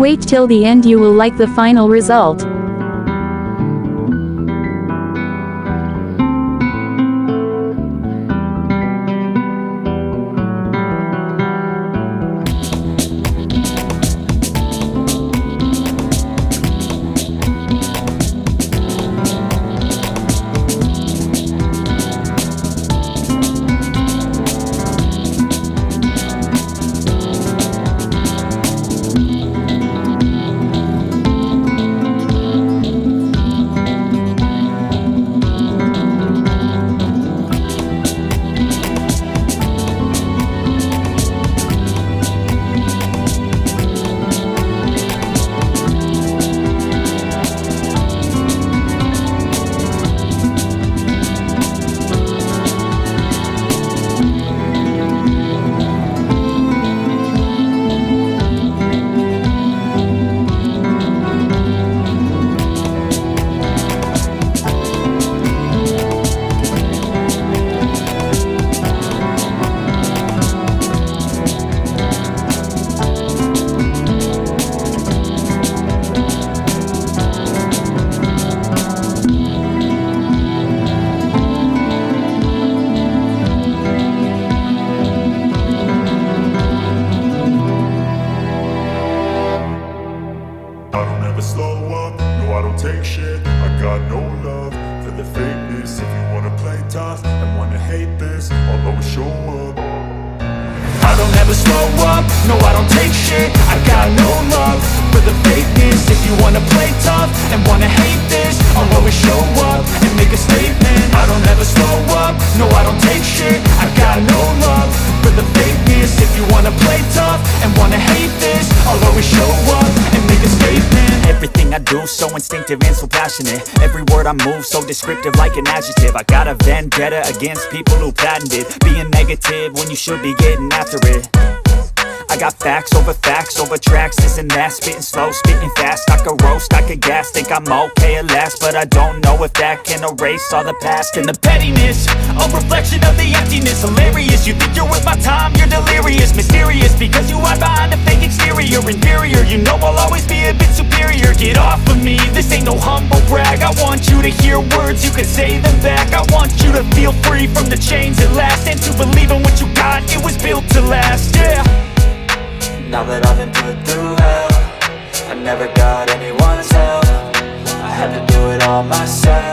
Wait till the end, you will like the final result. I don't ever slow up, no I don't take shit. I got no love for the fakeness. If you wanna play tough and wanna hate this, I'll always show up. I don't ever slow up, no I don't take shit. I got no love for the fakeness. If you wanna play tough and wanna hate this, I'll always show up and make a statement. I don't ever slow up, no I don't take shit. I got no love for the fakeness. If you wanna play tough and wanna hate this, I'll always show up and make a statement. Everything I do so instinctive and so passionate. Every word I move so descriptive like an adjective. I got a vendetta against people who patented being negative when you should be getting after it. I got facts over tracks, this and that. Spitting slow, spitting fast. I could roast, I could gas. Think I'm okay at last, but I don't know if that can erase all the past. And the pettiness, a reflection of the emptiness. Hilarious, you think you're worth my time, you're delirious. Mysterious, because you hide behind a fake exterior. Inferior, you know I'll always be a bit superior. Get off of me, this ain't no humble brag. I want you to hear words, you can say them back. I want you to feel free from the chains at last, and to believe in what you got, it was built to last, yeah. Now that I've been put through hell, I never got anyone's help. I had to do it all myself.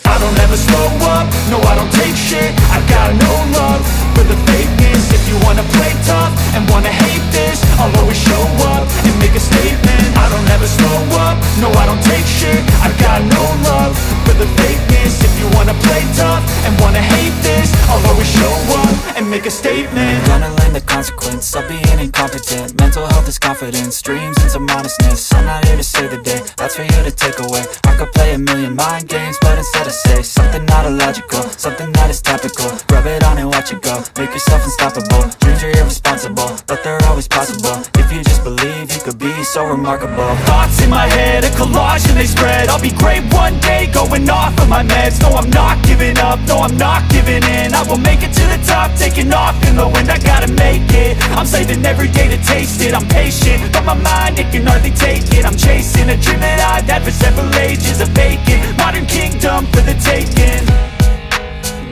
I don't ever slow up, no I don't take shit. I got no love for the fakeness. If you wanna play tough and wanna hate this, I'll always show up and make a statement. I don't ever slow up, no I don't take shit. I got no love for the fakeness. If you wanna play tough and wanna hate this, I'll always show up and make a statement. Gonna learn the consequence of being incompetent. Mental health is confidence, dreams and some honestness. I'm not here to save the day, that's for you to take away. I could play a million mind games, but instead I say something not illogical, something that is topical. Rub it on and watch it go, make yourself unstoppable. Dreams are irresponsible, but they're always possible. If you just believe, you could be so remarkable. Thoughts in my head, a collage and they spread. I'll be great one day, going off of my meds. No, I'm not giving up, no, I'm not giving in. I will make it to the top, taking off in the wind. I gotta make it, I'm saving every day to taste it. I'm patient, but my mind, it can hardly take it. I'm chasing a dream that I've had for several ages. A vacant, modern kingdom for the taking.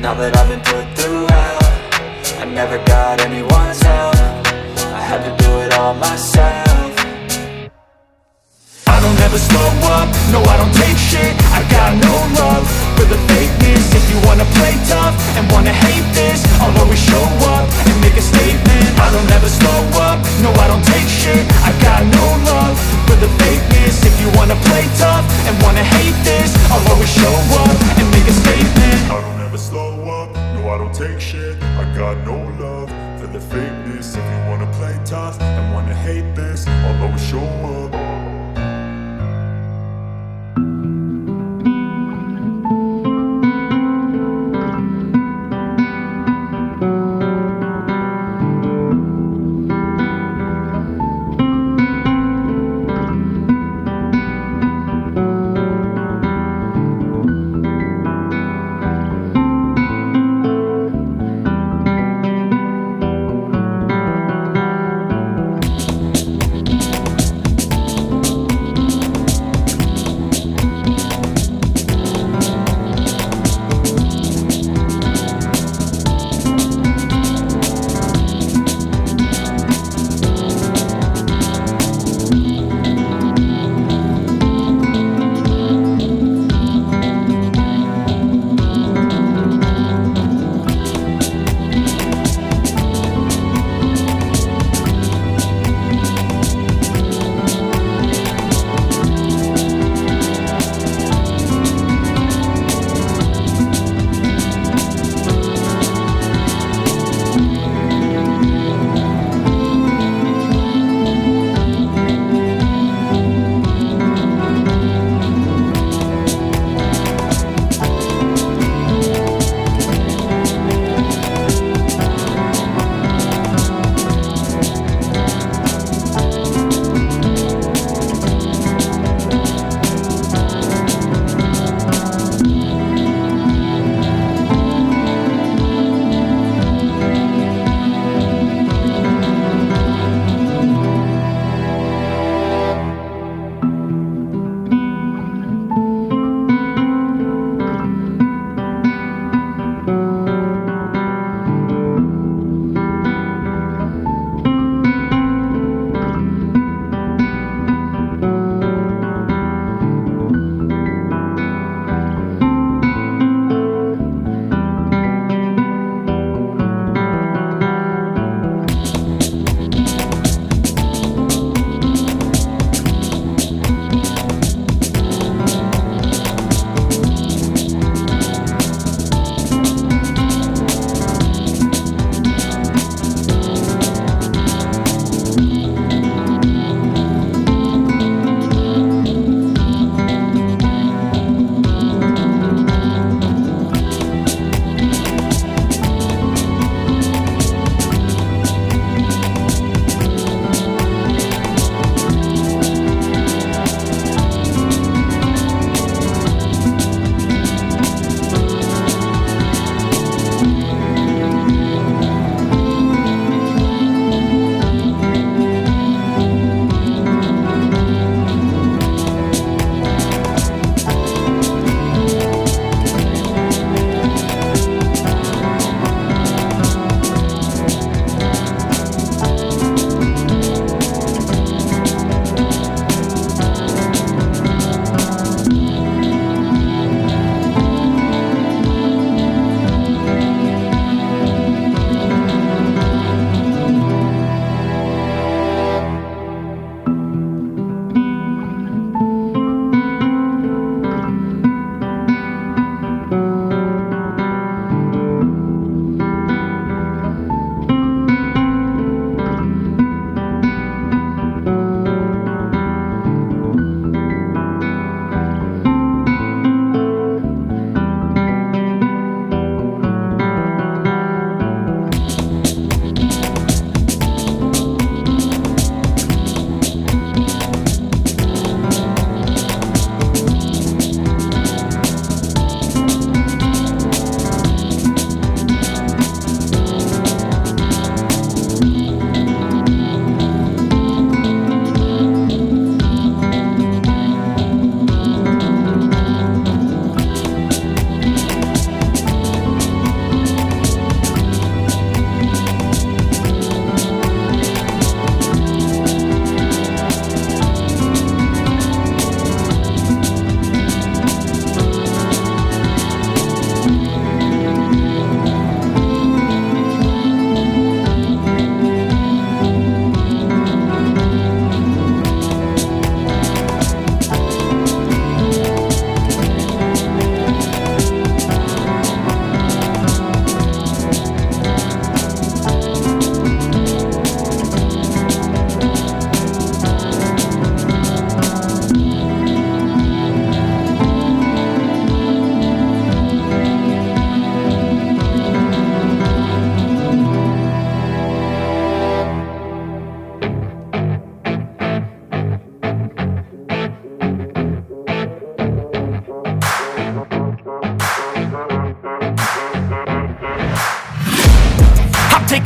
Now that I've been put through hell, I never got anyone's help. I had to do it all myself. I don't ever slow up, no I don't take shit. I got no love for the fakeness. If you wanna play tough and wanna hate this, I'll always show up and make a statement. I don't ever slow up, no I don't take shit. I got no love for the fakeness. If you wanna play tough and wanna hate this, I'll always show up and make a statement. I don't ever slow up, no I don't take shit. I got no love for the fakeness. If you wanna play tough and wanna hate this, I'll always show up.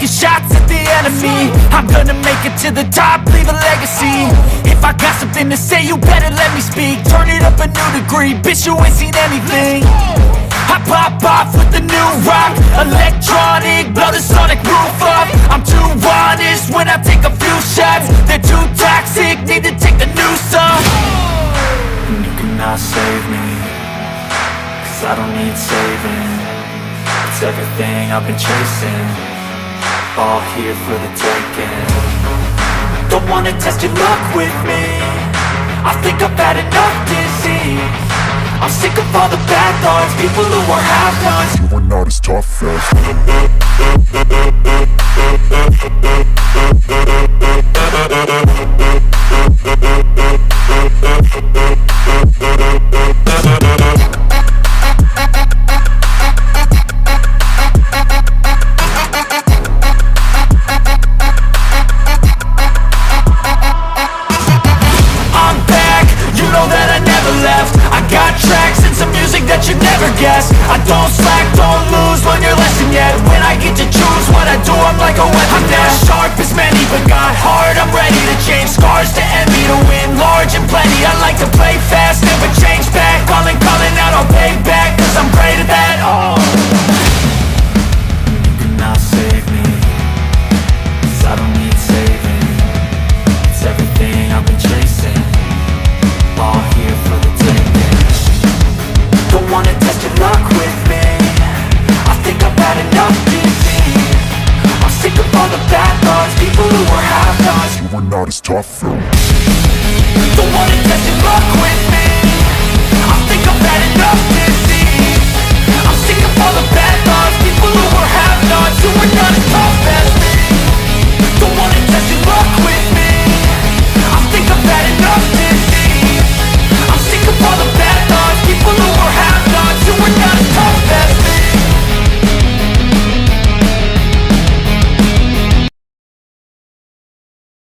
taking shots at the enemy. I'm gonna make it to the top, leave a legacy. If I got something to say, you better let me speak. Turn it up a new degree, bitch, you ain't seen anything. I pop off with the new rock, electronic, blow the sonic roof up. I'm too honest when I take a few shots. They're too toxic, need to take the noose off. And you cannot save me, cause I don't need saving. It's everything I've been chasing, all here for the taking. Don't wanna test your luck with me, I think I've had enough disease. I'm sick of all the bad thoughts, people who are half-nots. You are not as tough as I'm back, you know that I never left. I got tracks and some music that you never guess. I don't slack, don't lose, learn your lesson yet. When I get to choose what I do, I'm like a weapon. I'm not sharp as many, but got hard. I'm ready to change scars to envy, to win large and plenty. I like to play fast, never change back. Calling out, I'll pay back, cause I'm great at that. Oh, You cannot save me, cause I don't need saving. It's everything I've been chasing, all here for the taking. don't wanna test your luck with me, I think I've had enough disease. I'm sick of all the bad thoughts, people who are half-nots. you are not as tough as Don't wanna